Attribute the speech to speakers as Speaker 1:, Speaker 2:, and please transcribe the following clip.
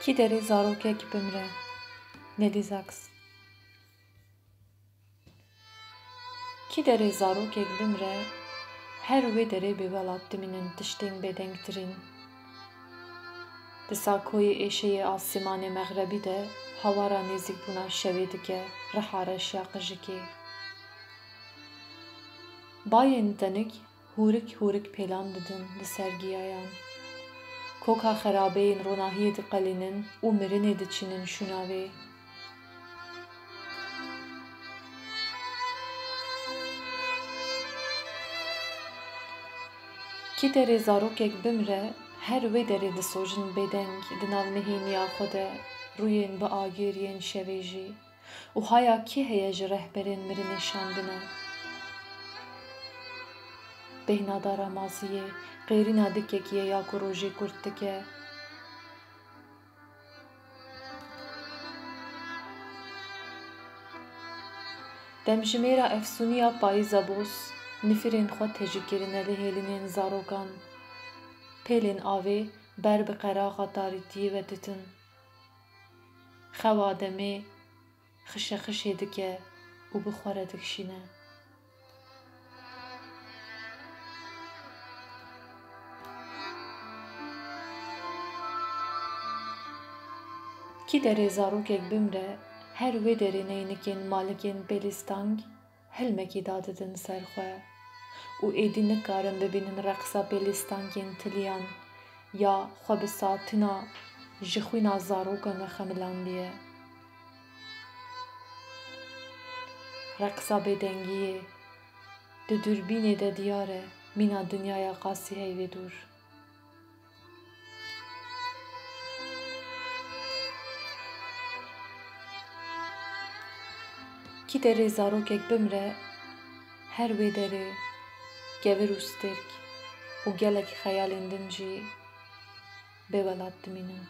Speaker 1: Ki derê zarokek bimre, Nelly Sachs. Ki derê zarokek bimre, her wê derê bêwelat dimînin tiştên bêdengtirîn. Di sakoyê êşeyê asîmanê meğrebî de hawara nêzîkbûna şevê dike riha reşya qijikê. Bayên tenik hûrik hûrik pêlan didin li ser giyayan. Koka xerabeyên ronahiyê diqelînin û mirinê diçînin şûnavê. Ki derê zarokek bimre, her wê derê disojin bêdeng di nav nihêniya xwe de rûyên biagiriyên şevê jî û haya kî heye ji rehberên mirinê şandine. Bêhnadara maziyê, qêrîna dikekî ye ya ku rojê kurt dike. Demjimêra efsûniya payîza boz, nifirên xwe tejîkirine li hêlinên zarokan. Pêlên avê ber bi qeraxa tarîtiyê ve ditin. Xewa demê xişexişê dike û bi xwe re dikişîne. Ki derê zarokek bimre, her wê derê neynikên malikên Pêlîstang hilmekî dadidin ser xwe û êdî nikarin bibînin reqsa Pêlîstangên tiliyan ya xwe bi satina ji xwîna zarokan ve xemilandiye. Reqsa bêdengiyê di dûrbînê de diyar e mîna dinyaya qasî heyvê dûr. Ki derê zarokek bimre, her wê derê gevir û stêrk û gelek xeyalên din jî bêwelat dimînin.